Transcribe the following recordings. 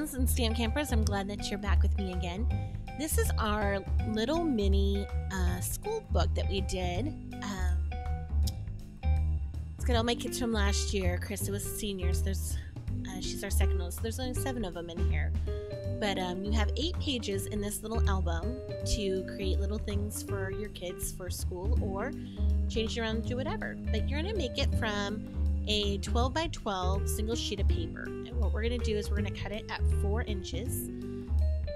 friends and Stamp Campers, I'm glad that you're back with me again. This is our little mini school book that we did. It's got all my kids from last year. Krista was a senior, so she's our second oldest, so there's only 7 of them in here. But you have 8 pages in this little album to create little things for your kids for school or change it around and do whatever. But you're going to make it from a 12 by 12 single sheet of paper. And what we're going to do is we're going to cut it at 4 inches.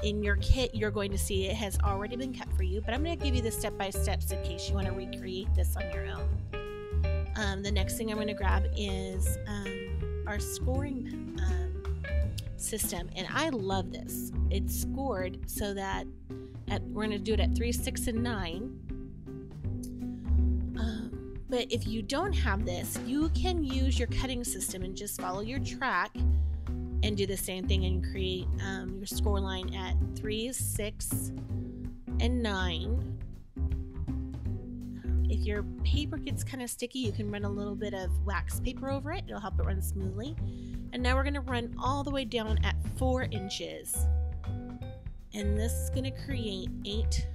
In your kit, you're going to see it has already been cut for you, but I'm going to give you the step-by-steps in case you want to recreate this on your own. The next thing I'm going to grab is our scoring system, and I love this. It's scored so that we're going to do it at 3, 6, and 9. But if you don't have this, you can use your cutting system and just follow your track and do the same thing and create your score line at 3, 6, and 9. If your paper gets kind of sticky, you can run a little bit of wax paper over it. It'll help it run smoothly. And now we're going to run all the way down at 4 inches. And this is going to create 8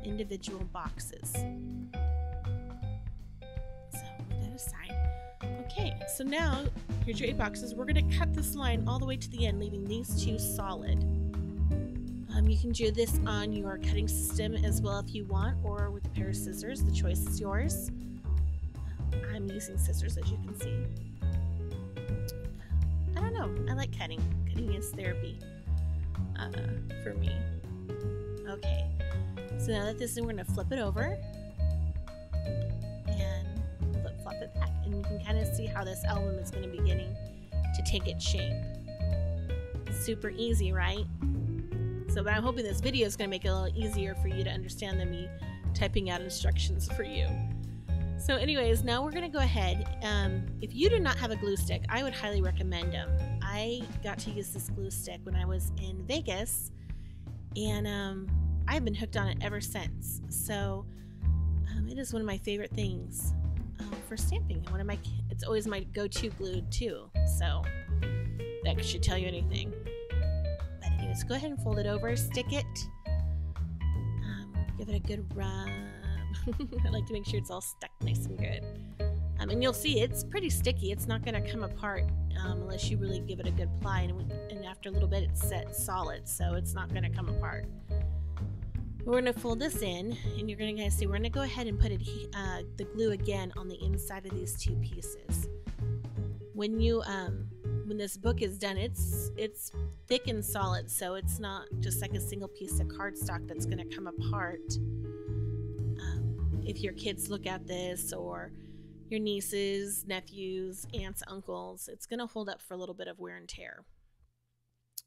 individual boxes. Side. Okay, so now here's your 8 boxes. We're going to cut this line all the way to the end, leaving these 2 solid. You can do this on your cutting system as well if you want, or with a pair of scissors. The choice is yours. I'm using scissors, as you can see. I don't know. I like cutting. Cutting is therapy for me. Okay, so now that this is, we're going to flip it over. Flip it back, and you can kind of see how this album is going to be beginning to take its shape. Super easy, right? So, but I'm hoping this video is going to make it a little easier for you to understand than me typing out instructions for you. So anyways, now we're going to go ahead. If you do not have a glue stick, I would highly recommend them. I got to use this glue stick when I was in Vegas, and I've been hooked on it ever since. So it is one of my favorite things for stamping. It's always my go-to glue too, so that should tell you anything. But anyways, go ahead and fold it over, stick it, give it a good rub. I like to make sure it's all stuck nice and good. And you'll see it's pretty sticky. It's not going to come apart unless you really give it a good ply, and after a little bit it's set solid, so it's not going to come apart. We're going to fold this in, and you're going to see we're going to go ahead and put the glue again on the inside of these 2 pieces. When this book is done, it's thick and solid, so it's not just like a single piece of cardstock that's going to come apart. If your kids look at this, or your nieces, nephews, aunts, uncles, it's going to hold up for a little bit of wear and tear.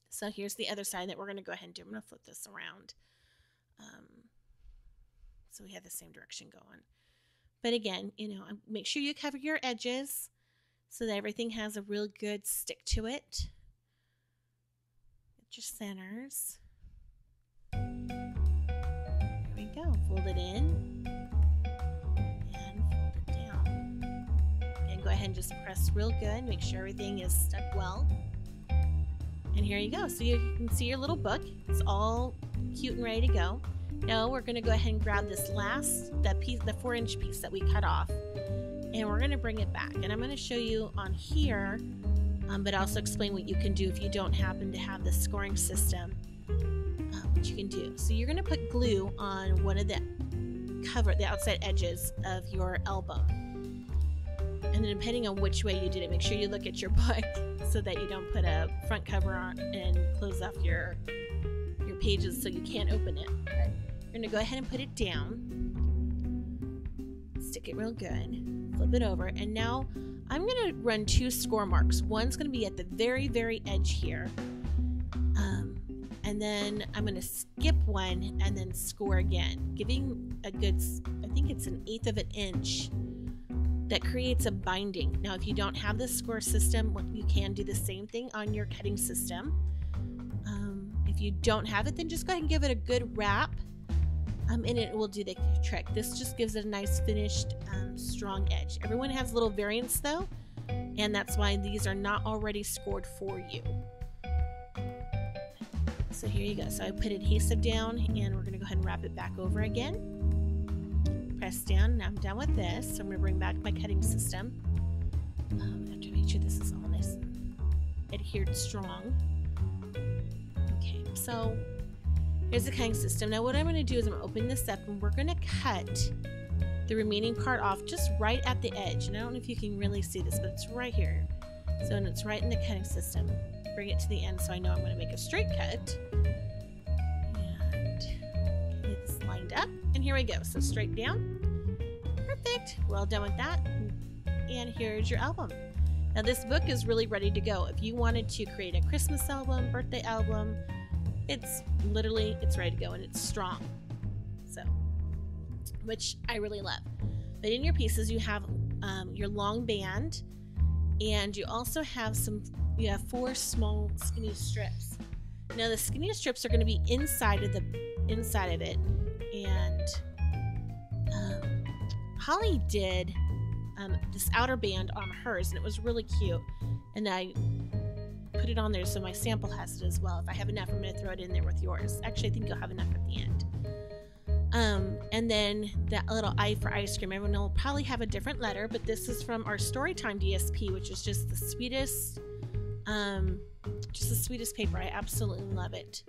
So here's the other side that we're going to go ahead and do. I'm going to flip this around. So we have the same direction going. But again, make sure you cover your edges so that everything has a real good stick to it. Get your centers. There we go. Fold it in and fold it down. And go ahead and just press real good. Make sure everything is stuck well. And here you go. So you can see your little book. It's all cute and ready to go. Now we're going to go ahead and grab this the 4-inch piece that we cut off, and we're going to bring it back. And I'm going to show you on here, but also explain what you can do if you don't happen to have the scoring system, what you can do. So you're going to put glue on one of the outside edges of your album. And then depending on which way you did it, make sure you look at your book so that you don't put a front cover on and close off your pages so you can't open it. But you're going to go ahead and put it down, stick it real good, flip it over, and now I'm going to run 2 score marks. One's going to be at the very, very edge here, and then I'm going to skip one and then score again, giving a good, I think it's 1/8 of an inch. That creates a binding. Now, if you don't have this score system, you can do the same thing on your cutting system. If you don't have it, then just go ahead and give it a good wrap, and it will do the trick. This just gives it a nice finished, strong edge. Everyone has little variants though, and that's why these are not already scored for you. So here you go. So I put adhesive down, and we're going to go ahead and wrap it back over again. Press down. Now I'm done with this. So I'm going to bring back my cutting system. I have to make sure this is all nice and adhered strong. Okay, so here's the cutting system. Now what I'm going to do is I'm going to open this up, and we're going to cut the remaining part off just right at the edge. And I don't know if you can really see this, but it's right here. So, and it's right in the cutting system. Bring it to the end so I know I'm going to make a straight cut. And get this lined up. And here we go. So straight down. Perfect. We're all done with that. And here's your album. Now this book is really ready to go. If you wanted to create a Christmas album, birthday album, it's ready to go, and it's strong. So, which I really love. But in your pieces, you have your long band, and you also have you have 4 small skinny strips. Now the skinny strips are going to be inside of it, and Holly did this outer band on hers, and it was really cute, and I put it on there so my sample has it as well. If I have enough, I'm going to throw it in there with yours. Actually, I think you'll have enough at the end. And then that little I for ice cream, everyone will probably have a different letter, but this is from our Storytime DSP, which is just the sweetest paper. I absolutely love it.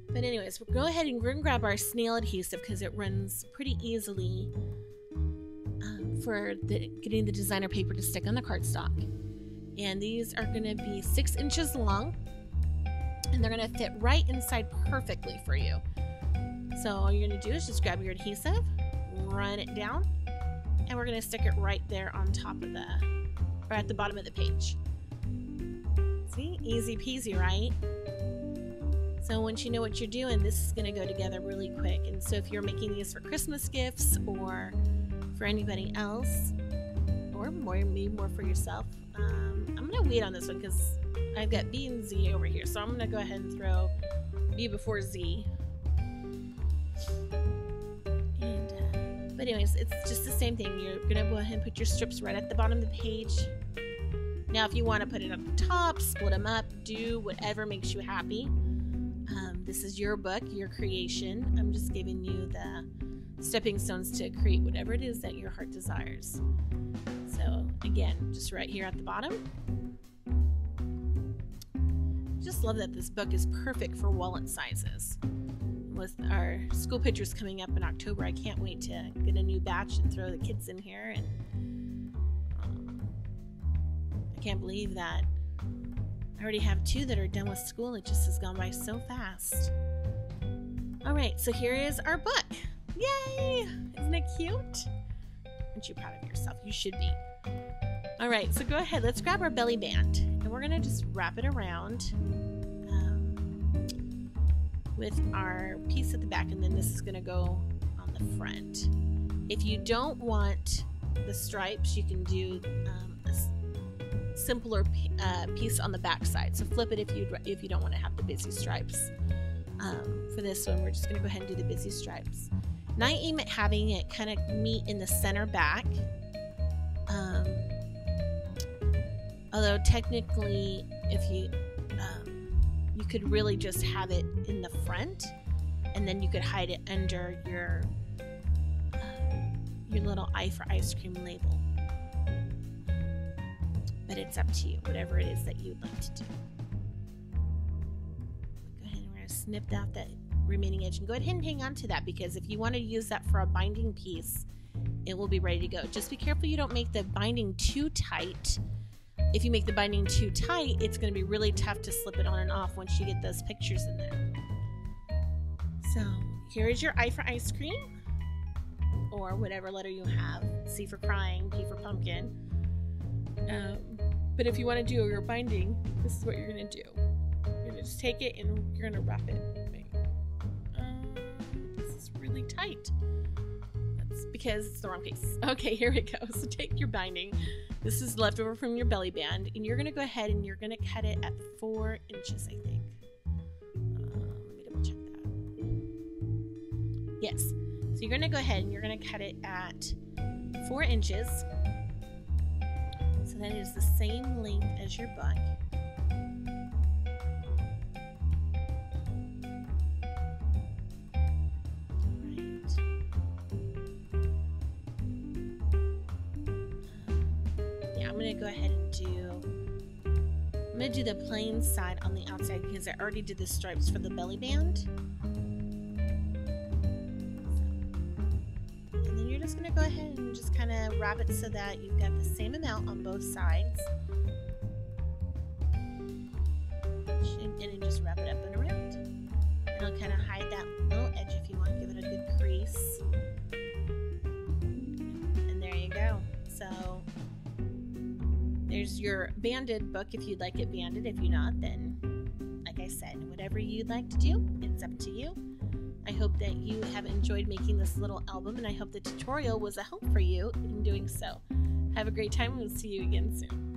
But anyways, we'll go ahead and we're gonna grab our snail adhesive because it runs pretty easily for getting the designer paper to stick on the cardstock. And these are gonna be 6 inches long, and they're gonna fit right inside perfectly for you. So all you're gonna do is just grab your adhesive, run it down, and we're gonna stick it right there on top of or at the bottom of the page. See, easy peasy, right? So once you know what you're doing, this is gonna go together really quick. And so if you're making these for Christmas gifts or for anybody else, or maybe more for yourself, I'm gonna wait on this one because I've got B and Z over here. So I'm gonna go ahead and throw B before Z. But anyways, it's just the same thing. You're gonna go ahead and put your strips right at the bottom of the page. Now if you want to put it on the top, split them up, do whatever makes you happy. This is your book, your creation. I'm just giving you the stepping stones to create whatever it is that your heart desires. So again, just right here at the bottom. Just love that this book is perfect for wallet sizes. With our school pictures coming up in October, I can't wait to get a new batch and throw the kids in here. And I can't believe that I already have 2 that are done with school. It just has gone by so fast. All right, so here is our book. Yay! Isn't it cute? Aren't you proud of yourself? You should be. All right, so go ahead. Let's grab our belly band, and we're gonna just wrap it around with our piece at the back, and then this is gonna go on the front. If you don't want the stripes, you can do a simpler piece on the back side. So flip it if you don't want to have the busy stripes. For this one, we're just gonna go ahead and do the busy stripes. And I aim at having it kind of meet in the center back. Although technically, if you could really just have it in the front, and then you could hide it under your little I for ice cream label. But it's up to you, whatever it is that you'd like to do. Go ahead and we're going to snip out that remaining edge, and go ahead and hang on to that, because if you want to use that for a binding piece, it will be ready to go. Just be careful you don't make the binding too tight. If you make the binding too tight, it's going to be really tough to slip it on and off once you get those pictures in there. So here is your I for ice cream, or whatever letter you have. C for crying, P for pumpkin. But if you want to do your binding, this is what you're going to do. You're going to just take it and you're going to wrap it. This is really tight. That's because it's the wrong piece. Okay, here we go. So take your binding. This is leftover from your belly band, and you're going to go ahead and you're going to cut it at 4 inches, I think. Let me double check that. Yes. So you're going to go ahead and you're going to cut it at 4 inches. So that is the same length as your book. going to go ahead and I'm going to do the plain side on the outside because I already did the stripes for the belly band. And then you're just going to go ahead and just kind of wrap it so that you've got the same amount on both sides. And then just wrap it up and around. And I'll kind of hide that little edge if you want. Give it a good crease. And there you go. So there's your banded book if you'd like it banded. If you're not, then like I said, whatever you'd like to do, it's up to you. I hope that you have enjoyed making this little album, and I hope the tutorial was a help for you in doing so. Have a great time, and we'll see you again soon.